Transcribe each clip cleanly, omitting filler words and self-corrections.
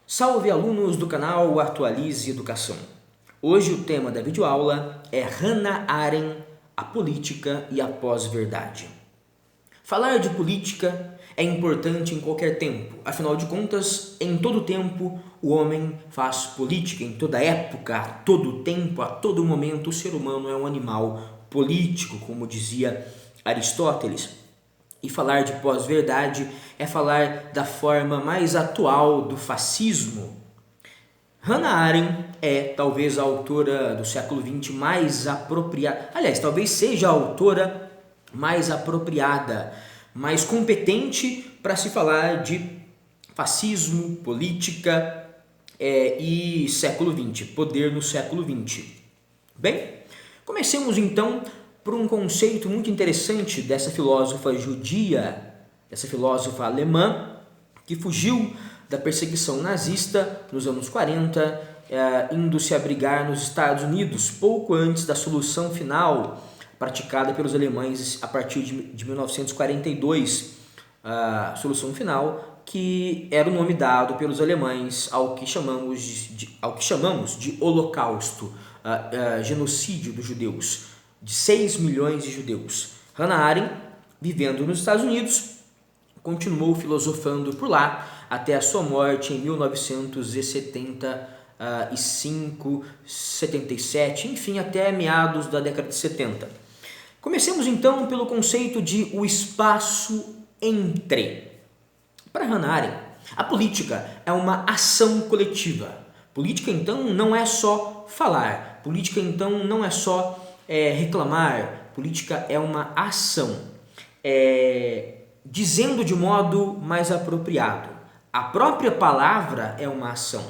Salve alunos do canal Atualize Educação. Hoje o tema da videoaula é Hannah Arendt, a política e a pós-verdade. Falar de política é importante em qualquer tempo, afinal de contas, em todo tempo o homem faz política, em toda época, a todo tempo, a todo momento o ser humano é um animal político, como dizia Aristóteles. E falar de pós-verdade é falar da forma mais atual do fascismo. Hannah Arendt é talvez a autora do século XX mais apropriada, aliás, talvez seja a autora mais apropriada, mais competente para se falar de fascismo, política e século XX, poder no século XX. Bem, comecemos então por um conceito muito interessante dessa filósofa judia, dessa filósofa alemã, que fugiu da perseguição nazista nos anos 40, indo se abrigar nos Estados Unidos, pouco antes da solução final praticada pelos alemães a partir de 1942, a solução final que era o nome dado pelos alemães ao que chamamos de Holocausto, genocídio dos judeus, de 6 milhões de judeus. Hannah Arendt, vivendo nos Estados Unidos, continuou filosofando por lá até a sua morte em 1975, 77, enfim, até meados da década de 70. Comecemos então pelo conceito de o espaço entre. Para Hannah Arendt, a política é uma ação coletiva. Política, então, não é só falar. Política, então, não é só reclamar. Política é uma ação. Dizendo de modo mais apropriado, a própria palavra é uma ação.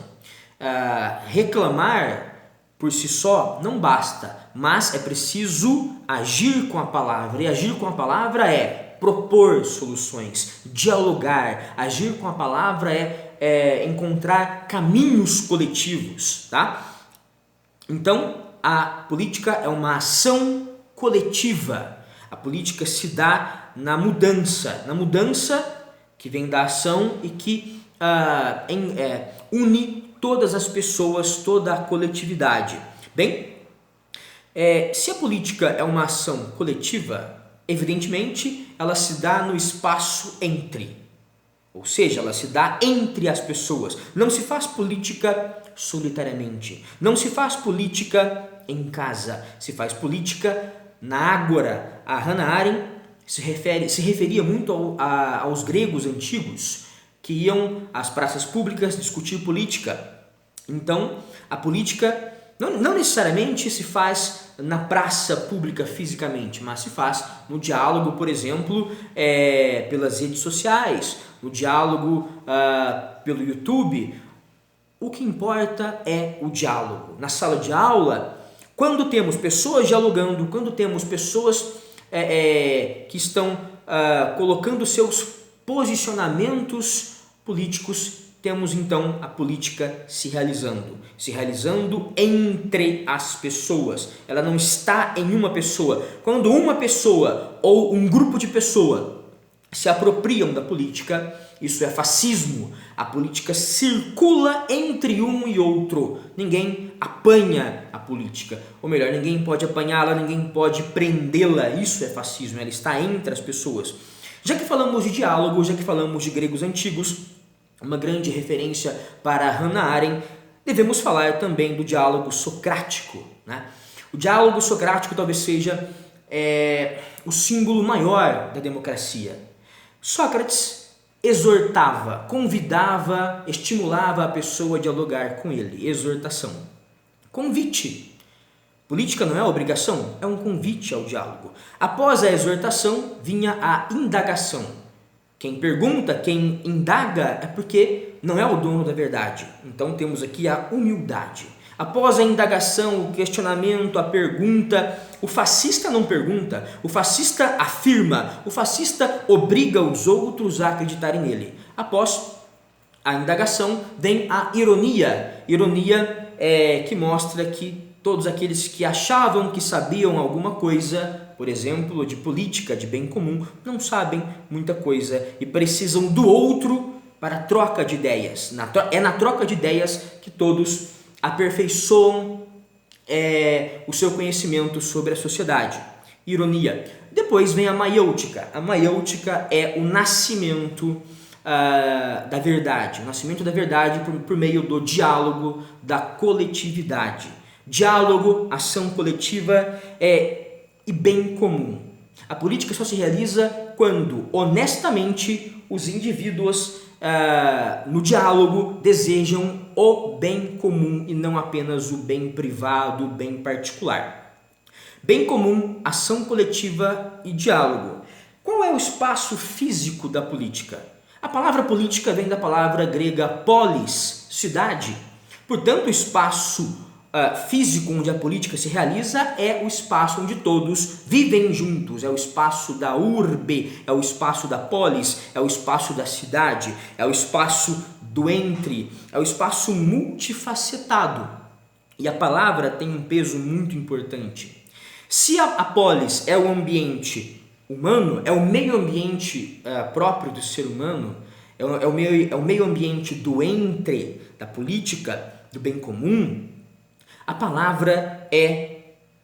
Reclamar por si só não basta, mas é preciso agir com a palavra. E agir com a palavra é propor soluções, dialogar. Agir com a palavra é encontrar caminhos coletivos, tá? Então, a política é uma ação coletiva. A política se dá na mudança que vem da ação e que une todas as pessoas, toda a coletividade. Bem, se a política é uma ação coletiva, evidentemente ela se dá no espaço entre. Ou seja, ela se dá entre as pessoas. Não se faz política solitariamente. Não se faz política em casa. Se faz política na ágora. A Hannah Arendt se referia muito aos gregos antigos que iam às praças públicas discutir política. Então, a política não necessariamente se faz na praça pública fisicamente, mas se faz no diálogo, por exemplo, pelas redes sociais, no diálogo pelo YouTube. O que importa é o diálogo. Na sala de aula, quando temos pessoas dialogando, quando temos pessoas que estão colocando seus posicionamentos políticos, temos então a política se realizando entre as pessoas. Ela não está em uma pessoa. Quando uma pessoa ou um grupo de pessoas se apropriam da política, isso é fascismo. A política circula entre um e outro. Ninguém apanha a política. Ou melhor, ninguém pode apanhá-la, ninguém pode prendê-la. Isso é fascismo, ela está entre as pessoas. Já que falamos de diálogo, já que falamos de gregos antigos, uma grande referência para Hannah Arendt, devemos falar também do diálogo socrático, né? O diálogo socrático talvez seja o símbolo maior da democracia. Sócrates exortava, convidava, estimulava a pessoa a dialogar com ele. Exortação. Convite. Política não é obrigação, é um convite ao diálogo. Após a exortação, vinha a indagação. Quem pergunta, quem indaga é porque não é o dono da verdade. Então temos aqui a humildade. Após a indagação, o questionamento, a pergunta, o fascista não pergunta, o fascista afirma, o fascista obriga os outros a acreditarem nele. Após a indagação, vem a ironia. Ironia que mostra que todos aqueles que achavam que sabiam alguma coisa, por exemplo, de política, de bem comum, não sabem muita coisa e precisam do outro para a troca de ideias. É na troca de ideias que todos aperfeiçoam o seu conhecimento sobre a sociedade. Ironia. Depois vem a maiêutica. A maiêutica é o nascimento da verdade. O nascimento da verdade por meio do diálogo, da coletividade. Diálogo, ação coletiva e bem comum. A política só se realiza quando, honestamente, os indivíduos no diálogo desejam o bem comum e não apenas o bem privado, o bem particular. Bem comum, ação coletiva e diálogo. Qual é o espaço físico da política? A palavra política vem da palavra grega polis, cidade. Portanto, o espaço físico onde a política se realiza é o espaço onde todos vivem juntos, é o espaço da urbe, é o espaço da polis, é o espaço da cidade, é o espaço do entre, é o espaço multifacetado. E a palavra tem um peso muito importante. Se a polis é o ambiente humano, é o meio ambiente próprio do ser humano, é o meio ambiente do entre, da política, do bem comum, a palavra é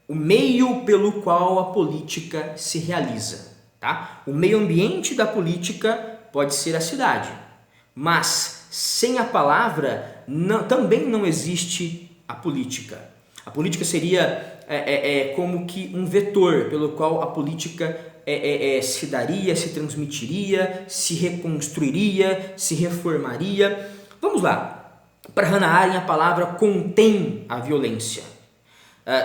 o meio pelo qual a política se realiza. Tá? O meio ambiente da política pode ser a cidade, mas sem a palavra também não existe a política. A política seria como que um vetor pelo qual a política se daria, se transmitiria, se reconstruiria, se reformaria. Vamos lá. Para Hannah Arendt, a palavra contém a violência.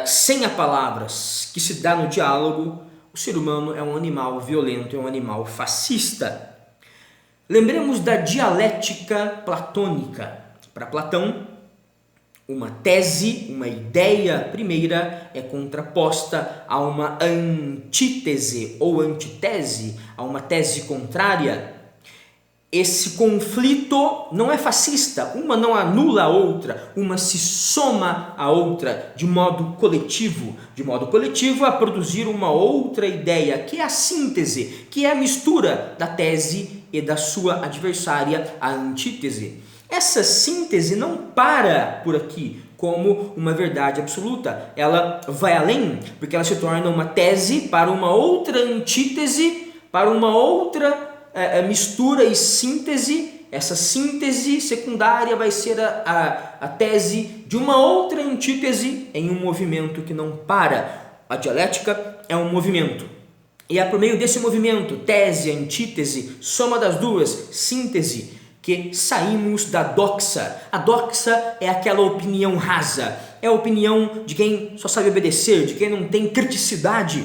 Sem a palavra que se dá no diálogo, o ser humano é um animal violento, é um animal fascista. Lembremos da dialética platônica. Para Platão, uma tese, uma ideia primeira é contraposta a uma antítese ou antitese, a uma tese contrária. Esse conflito não é fascista, uma não anula a outra, uma se soma à outra de modo coletivo a produzir uma outra ideia, que é a síntese, que é a mistura da tese e da sua adversária, a antítese. Essa síntese não para por aqui como uma verdade absoluta, ela vai além, porque ela se torna uma tese para uma outra antítese, para uma outra mistura e síntese. Essa síntese secundária vai ser a tese de uma outra antítese em um movimento que não para. A dialética é um movimento. E é por meio desse movimento, tese, antítese, soma das duas, síntese, que saímos da doxa. A doxa é aquela opinião rasa, é a opinião de quem só sabe obedecer, de quem não tem criticidade,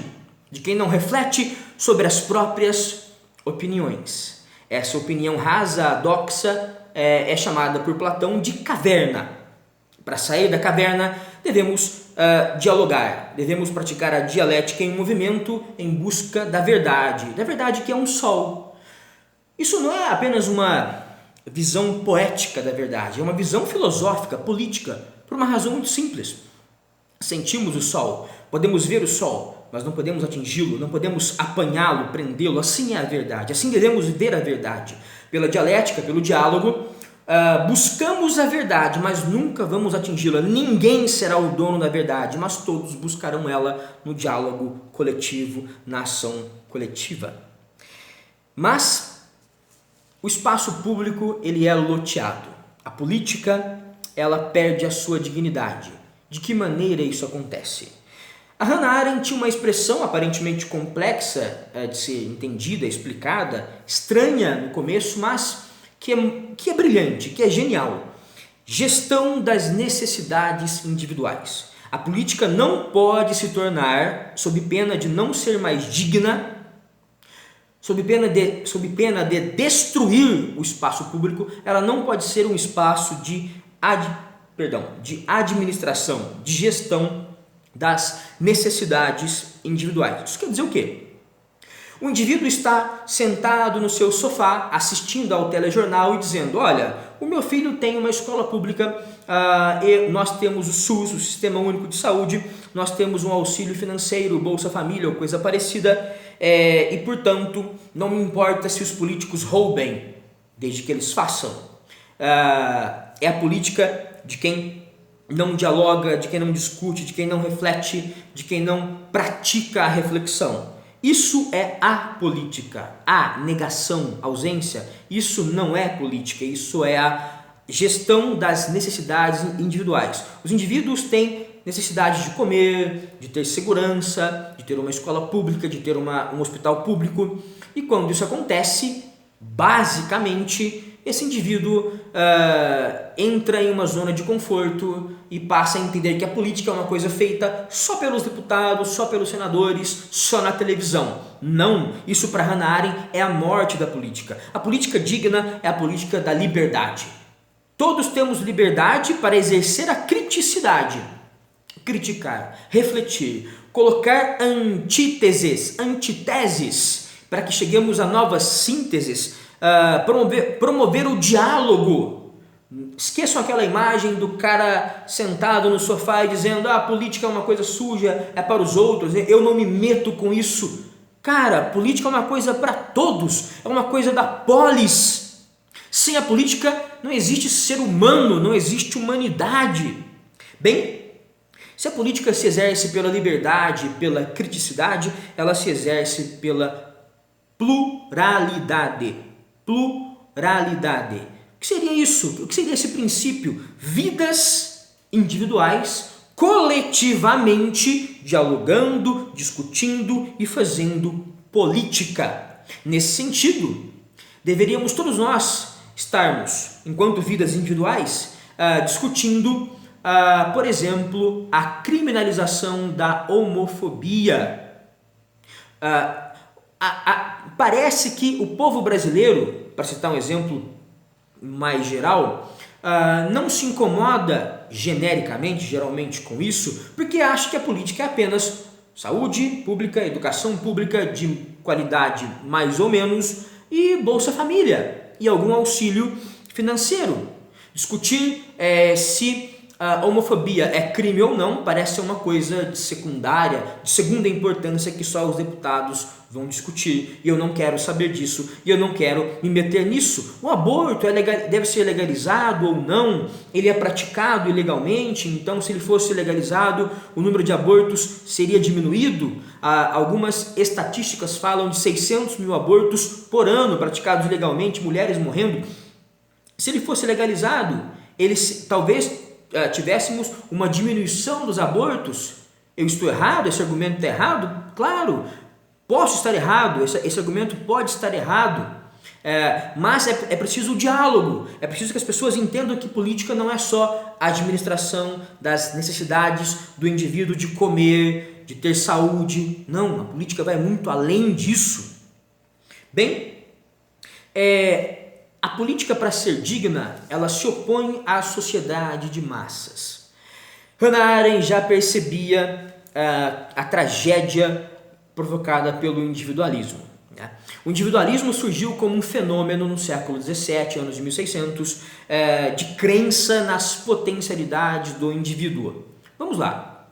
de quem não reflete sobre as próprias opiniões. Essa opinião rasa, a doxa, é chamada por Platão de caverna. Para sair da caverna, devemos dialogar, devemos praticar a dialética em movimento em busca da verdade que é um sol. Isso não é apenas uma visão poética da verdade, é uma visão filosófica, política, por uma razão muito simples. Sentimos o sol, podemos ver o sol, mas não podemos atingi-lo, não podemos apanhá-lo, prendê-lo. Assim é a verdade, assim devemos ver a verdade. Pela dialética, pelo diálogo, buscamos a verdade, mas nunca vamos atingi-la. Ninguém será o dono da verdade, mas todos buscarão ela no diálogo coletivo, na ação coletiva. Mas o espaço público, ele é loteado. A política, ela perde a sua dignidade. De que maneira isso acontece? A Hannah Arendt tinha uma expressão aparentemente complexa de ser entendida, explicada, estranha no começo, mas que é brilhante, que é genial. Gestão das necessidades individuais. A política não pode se tornar, sob pena de não ser mais digna, sob pena de destruir o espaço público, ela não pode ser um espaço de administração, de gestão das necessidades individuais. Isso quer dizer o quê? O indivíduo está sentado no seu sofá, assistindo ao telejornal e dizendo: olha, o meu filho tem uma escola pública e nós temos o SUS, o Sistema Único de Saúde, nós temos um auxílio financeiro, Bolsa Família ou coisa parecida, e portanto não me importa se os políticos roubem, desde que eles façam. É a política de quem não dialoga, de quem não discute, de quem não reflete, de quem não pratica a reflexão. Isso é apolítica. A negação, ausência, isso não é política, isso é a gestão das necessidades individuais. Os indivíduos têm necessidade de comer, de ter segurança, de ter uma escola pública, de ter um hospital público. E quando isso acontece, basicamente, esse indivíduo entra em uma zona de conforto e passa a entender que a política é uma coisa feita só pelos deputados, só pelos senadores, só na televisão. Não, isso para Hannah Arendt é a morte da política. A política digna é a política da liberdade. Todos temos liberdade para exercer a criticidade, criticar, refletir, colocar antíteses, para que cheguemos a novas sínteses, promover o diálogo. Esqueçam aquela imagem do cara sentado no sofá e dizendo: a política é uma coisa suja, é para os outros, eu não me meto com isso. Cara, política é uma coisa para todos, é uma coisa da polis. Sem a política não existe ser humano, não existe humanidade. Bem, se a política se exerce pela liberdade, pela criticidade, ela se exerce pela pluralidade. Pluralidade. O que seria isso? O que seria esse princípio? Vidas individuais, coletivamente, dialogando, discutindo e fazendo política. Nesse sentido, deveríamos todos nós estarmos, enquanto vidas individuais, discutindo, por exemplo, a criminalização da homofobia. Parece que o povo brasileiro, para citar um exemplo mais geral, não se incomoda genericamente, geralmente, com isso, porque acha que a política é apenas saúde pública, educação pública de qualidade mais ou menos e Bolsa Família e algum auxílio financeiro. Discutir se a homofobia é crime ou não parece ser uma coisa de secundária, de segunda importância que só os deputados vão discutir. E eu não quero saber disso, e eu não quero me meter nisso. O aborto deve ser legalizado ou não? Ele é praticado ilegalmente, então se ele fosse legalizado, o número de abortos seria diminuído? Algumas estatísticas falam de 600 mil abortos por ano praticados ilegalmente, mulheres morrendo. Se ele fosse legalizado, talvez tivéssemos uma diminuição dos abortos. Eu estou errado? Esse argumento está errado? Claro, posso estar errado, esse argumento pode estar errado, mas é preciso o diálogo, é preciso que as pessoas entendam que política não é só a administração das necessidades do indivíduo de comer, de ter saúde. Não, a política vai muito além disso. Bem, a política, para ser digna, ela se opõe à sociedade de massas. Hannah Arendt já percebia a tragédia provocada pelo individualismo. O individualismo surgiu como um fenômeno no século XVII, anos de 1600, de crença nas potencialidades do indivíduo. Vamos lá.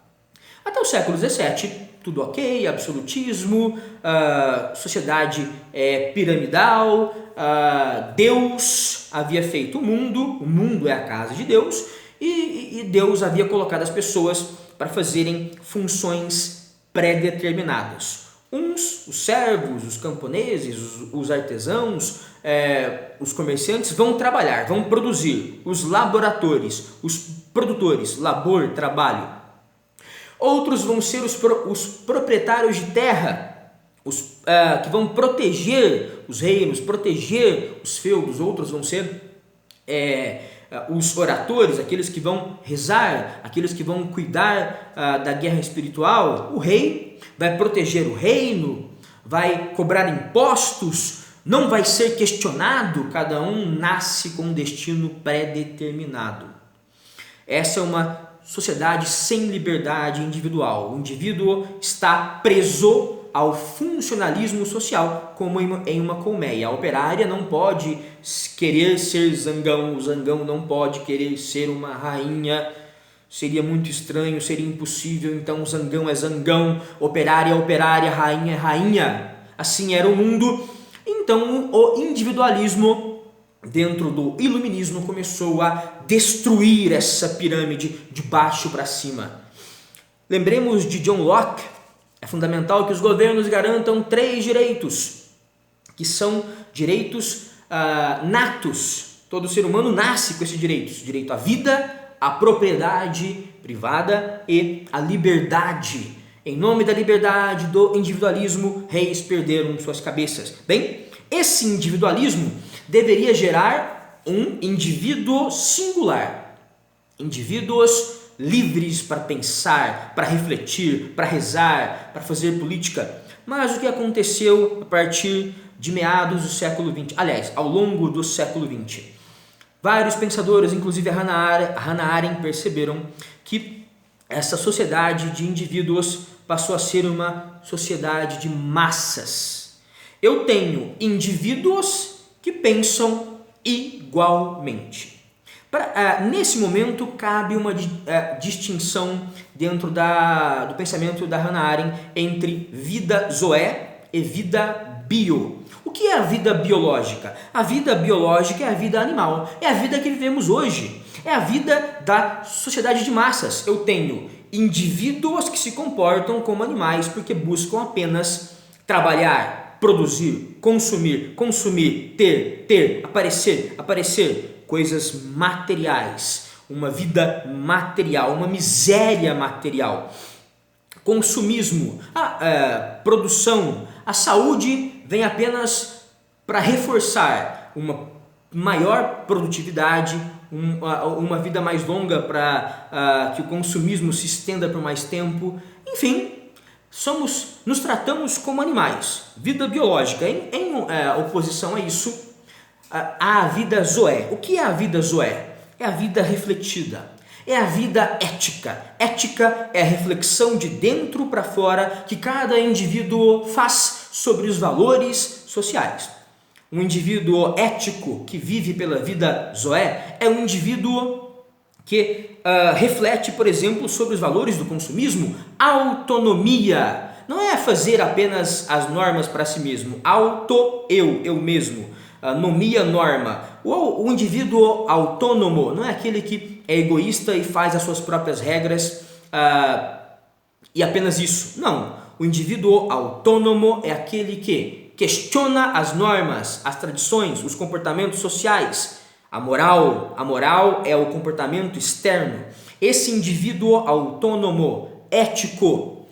Até o século XVII, tudo ok, absolutismo, sociedade piramidal, Deus havia feito o mundo é a casa de Deus, e Deus havia colocado as pessoas para fazerem funções pré-determinadas. Uns, os servos, os camponeses, os artesãos, os comerciantes vão trabalhar, vão produzir. Os laboratores, os produtores, labor, trabalho. Outros vão ser os proprietários de terra, que vão proteger os reinos, proteger os feudos. Outros vão ser os oratores, aqueles que vão rezar, aqueles que vão cuidar da guerra espiritual. O rei vai proteger o reino, vai cobrar impostos, não vai ser questionado, cada um nasce com um destino pré-determinado. Essa é uma sociedade sem liberdade individual. O indivíduo está preso ao funcionalismo social, como em uma colmeia. A operária não pode querer ser zangão, o zangão não pode querer ser uma rainha, seria muito estranho, seria impossível. Então zangão é zangão, operária é operária, rainha é rainha. Assim era o mundo. Então o individualismo dentro do iluminismo, começou a destruir essa pirâmide de baixo para cima. Lembremos de John Locke. É fundamental que os governos garantam 3 direitos, que são direitos natos. Todo ser humano nasce com esses direitos: direito à vida, à propriedade privada e à liberdade. Em nome da liberdade, do individualismo, reis perderam suas cabeças. Bem, esse individualismo deveria gerar um indivíduo singular, indivíduos livres para pensar, para refletir, para rezar, para fazer política. Mas o que aconteceu a partir de meados do século XX, aliás, ao longo do século XX? Vários pensadores, inclusive a Hannah Arendt, perceberam que essa sociedade de indivíduos passou a ser uma sociedade de massas. Eu tenho indivíduos que pensam igualmente. Nesse momento, cabe uma distinção dentro do pensamento da Hannah Arendt entre vida zoé e vida bio. O que é a vida biológica? A vida biológica é a vida animal, é a vida que vivemos hoje, é a vida da sociedade de massas. Eu tenho indivíduos que se comportam como animais porque buscam apenas trabalhar, produzir, consumir, ter, aparecer, coisas materiais, uma vida material, uma miséria material. Consumismo, produção, a saúde vem apenas para reforçar uma maior produtividade, uma vida mais longa para que o consumismo se estenda por mais tempo. Enfim, nos tratamos como animais. Vida biológica. Em oposição a isso, a vida zoé. O que é a vida zoé? É a vida refletida. É a vida ética. Ética é a reflexão de dentro para fora que cada indivíduo faz sobre os valores sociais. Um indivíduo ético que vive pela vida zoé é um indivíduo que reflete, por exemplo, sobre os valores do consumismo. Autonomia. Não é fazer apenas as normas para si mesmo. Eu mesmo. Nomia, norma. O indivíduo autônomo não é aquele que é egoísta e faz as suas próprias regras e apenas isso. Não. O indivíduo autônomo é aquele que questiona as normas, as tradições, os comportamentos sociais. A moral é o comportamento externo. Esse indivíduo autônomo, ético,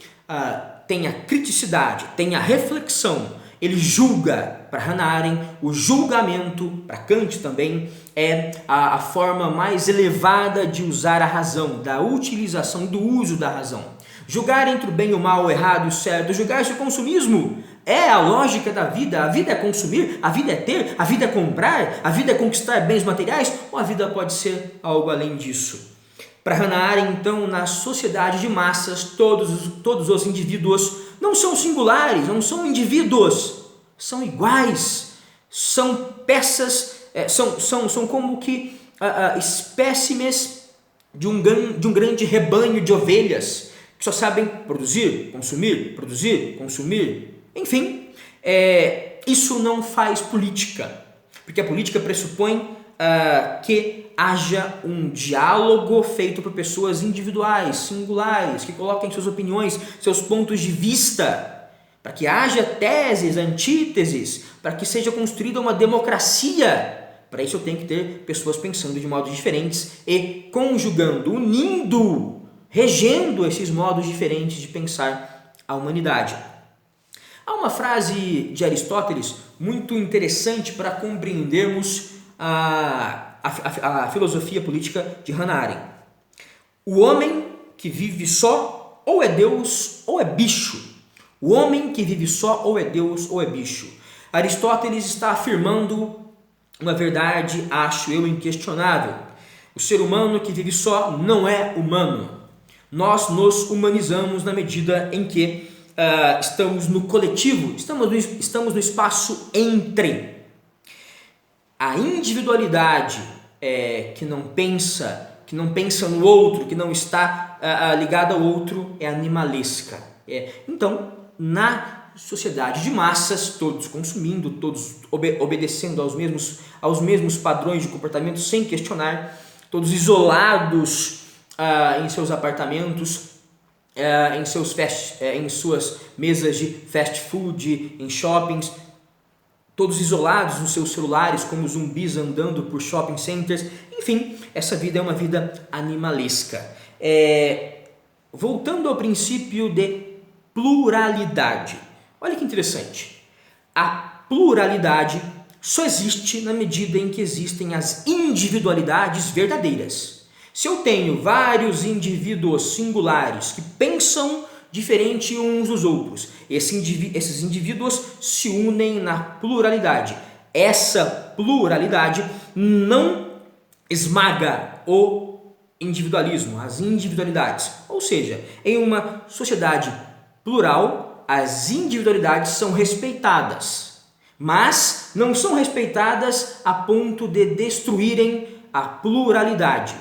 tem a criticidade, tem a reflexão. Ele julga. Para Hannah Arendt, o julgamento, para Kant também, é a forma mais elevada de usar a razão, da utilização e do uso da razão. Julgar entre o bem e o mal, o errado e o certo, julgar se o consumismo é a lógica da vida. A vida é consumir, a vida é ter, a vida é comprar, a vida é conquistar bens materiais, ou a vida pode ser algo além disso? Para Hannah Arendt, então, na sociedade de massas, todos os indivíduos não são singulares, não são indivíduos, são iguais, são peças, são como que espécimes de um grande rebanho de ovelhas que só sabem produzir, consumir, enfim. Isso não faz política, porque a política pressupõe que haja um diálogo feito por pessoas individuais, singulares, que coloquem suas opiniões, seus pontos de vista, para que haja teses, antíteses, para que seja construída uma democracia. Para isso eu tenho que ter pessoas pensando de modos diferentes e conjugando, unindo, regendo esses modos diferentes de pensar a humanidade. Há uma frase de Aristóteles muito interessante para compreendermos a filosofia política de Hannah Arendt. O homem que vive só ou é Deus ou é bicho. O homem que vive só ou é Deus ou é bicho. Aristóteles está afirmando uma verdade, acho eu, inquestionável. O ser humano que vive só não é humano. Nós nos humanizamos na medida em que estamos no coletivo, estamos no espaço entre. A individualidade que não pensa no outro, que não está ligada ao outro, é animalesca. Então, na sociedade de massas, todos consumindo, todos obedecendo aos mesmos padrões de comportamento sem questionar, todos isolados em seus apartamentos, em suas mesas de fast food, em shoppings, todos isolados nos seus celulares como zumbis andando por shopping centers. Enfim, essa vida é uma vida animalesca. Voltando ao princípio de pluralidade. Olha que interessante. A pluralidade só existe na medida em que existem as individualidades verdadeiras. Se eu tenho vários indivíduos singulares que pensam diferente uns dos outros, esses indivíduos se unem na pluralidade. Essa pluralidade não esmaga o individualismo, as individualidades. Ou seja, em uma sociedade plural, as individualidades são respeitadas, mas não são respeitadas a ponto de destruírem a pluralidade.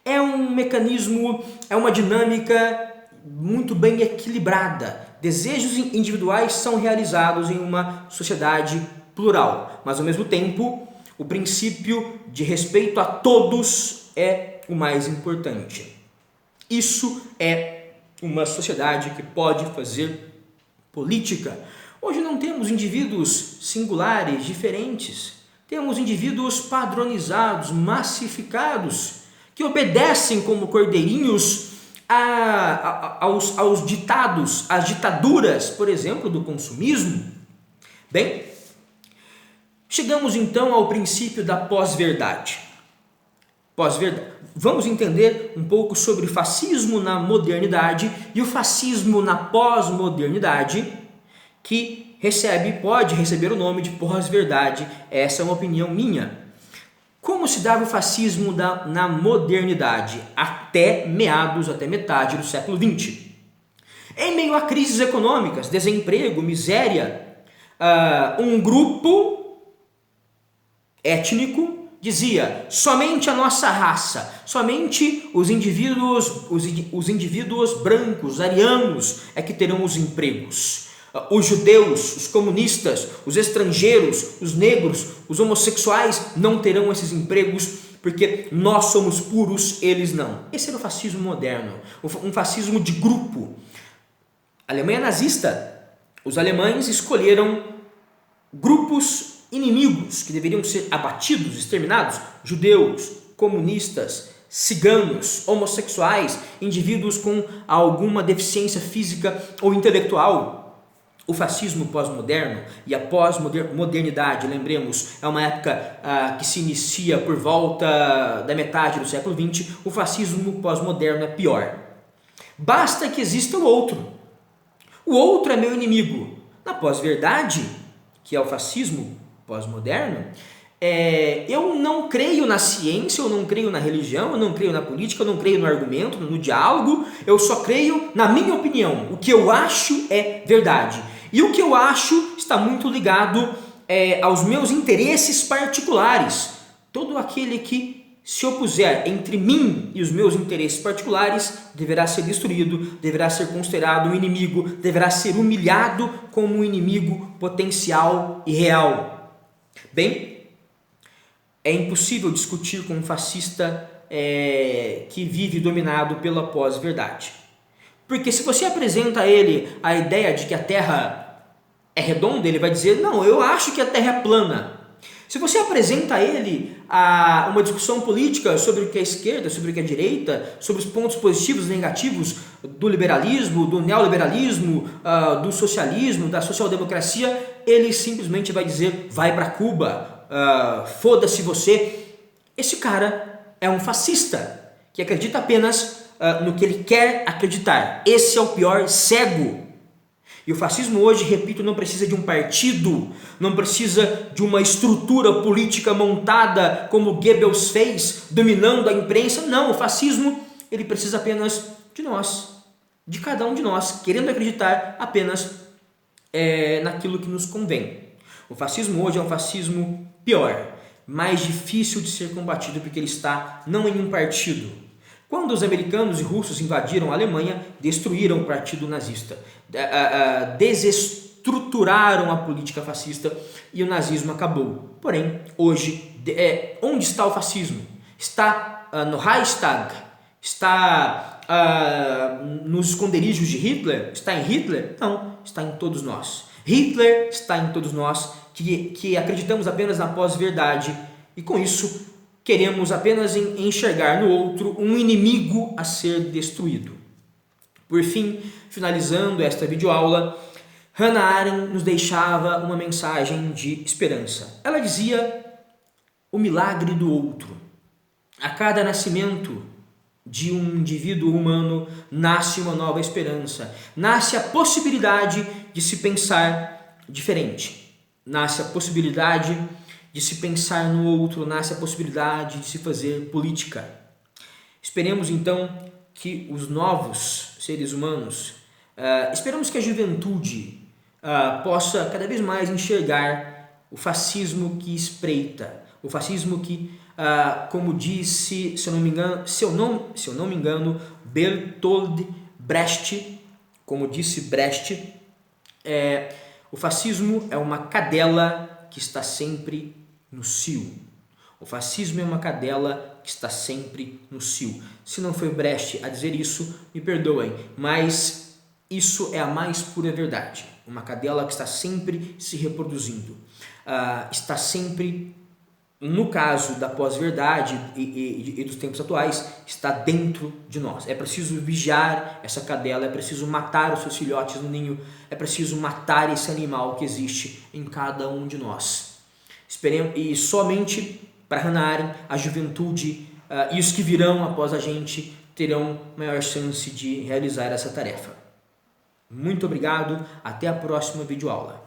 É um mecanismo, é uma dinâmica muito bem equilibrada. Desejos individuais são realizados em uma sociedade plural, mas ao mesmo tempo o princípio de respeito a todos é o mais importante. Isso é uma sociedade que pode fazer política. Hoje não temos indivíduos singulares, diferentes. Temos indivíduos padronizados, massificados, que obedecem como cordeirinhos aos ditados, às ditaduras, por exemplo, do consumismo. Bem, chegamos então ao princípio da pós-verdade. Vamos entender um pouco sobre o fascismo na modernidade e o fascismo na pós-modernidade, que pode receber o nome de pós-verdade. Essa é uma opinião minha. Como se dava o fascismo na modernidade até metade do século XX? Em meio a crises econômicas, desemprego, miséria, um grupo étnico dizia: somente a nossa raça, somente os indivíduos brancos, arianos, é que terão os empregos. Os judeus, os comunistas, os estrangeiros, os negros, os homossexuais não terão esses empregos porque nós somos puros, eles não. Esse era o fascismo moderno, um fascismo de grupo. A Alemanha nazista, os alemães escolheram grupos inimigos que deveriam ser abatidos, exterminados: judeus, comunistas, ciganos, homossexuais, indivíduos com alguma deficiência física ou intelectual. O fascismo pós-moderno e a pós-modernidade, lembremos, é uma época que se inicia por volta da metade do século XX. O fascismo pós-moderno é pior. Basta que exista o outro. O outro é meu inimigo. Na pós-verdade, que é o fascismo pós-moderno, eu não creio na ciência, eu não creio na religião, eu não creio na política, eu não creio no argumento, no diálogo, eu só creio na minha opinião. O que eu acho é verdade. E o que eu acho está muito ligado aos meus interesses particulares. Todo aquele que se opuser entre mim e os meus interesses particulares deverá ser destruído, deverá ser considerado um inimigo, deverá ser humilhado como um inimigo potencial e real. Bem, é impossível discutir com um fascista que vive dominado pela pós-verdade. Porque se você apresenta a ele a ideia de que a Terra é redonda, ele vai dizer: não, eu acho que a Terra é plana. Se você apresenta a ele uma discussão política sobre o que é a esquerda, sobre o que é a direita, sobre os pontos positivos e negativos do liberalismo, do neoliberalismo, do socialismo, da social-democracia, ele simplesmente vai dizer: vai para Cuba, foda-se você. Esse cara é um fascista que acredita apenas no que ele quer acreditar. Esse é o pior cego. E o fascismo hoje, repito, não precisa de um partido, não precisa de uma estrutura política montada como Goebbels fez, dominando a imprensa. Não, o fascismo ele precisa apenas de nós, de cada um de nós, querendo acreditar apenas naquilo que nos convém. O fascismo hoje é um fascismo pior, mais difícil de ser combatido porque ele está não em um partido. Quando os americanos e russos invadiram a Alemanha, destruíram o partido nazista, desestruturaram a política fascista e o nazismo acabou. Porém, hoje, onde está o fascismo? Está no Reichstag? Está nos esconderijos de Hitler? Está em Hitler? Não, está em todos nós. Hitler está em todos nós que acreditamos apenas na pós-verdade e com isso queremos apenas enxergar no outro um inimigo a ser destruído. Por fim, finalizando esta videoaula, Hannah Arendt nos deixava uma mensagem de esperança. Ela dizia: o milagre do outro. A cada nascimento de um indivíduo humano nasce uma nova esperança, nasce a possibilidade de se pensar diferente, nasce a possibilidade de se pensar no outro, nasce a possibilidade de se fazer política. Esperemos então que os novos seres humanos, esperamos que a juventude possa cada vez mais enxergar o fascismo que espreita, o fascismo que, como disse, se eu não me engano, Bertolt Brecht, como disse Brecht, o fascismo é uma cadela que está sempre no cio. O fascismo é uma cadela que está sempre no cio. Se não foi Brecht a dizer isso, me perdoem, mas isso é a mais pura verdade. Uma cadela que está sempre se reproduzindo, está sempre, no caso da pós-verdade e dos tempos atuais, está dentro de nós. É preciso vigiar essa cadela, é preciso matar os seus filhotes no ninho, é preciso matar esse animal que existe em cada um de nós. Esperemos, e somente para Hannah Arendt, a juventude e os que virão após a gente terão maior chance de realizar essa tarefa. Muito obrigado, até a próxima videoaula.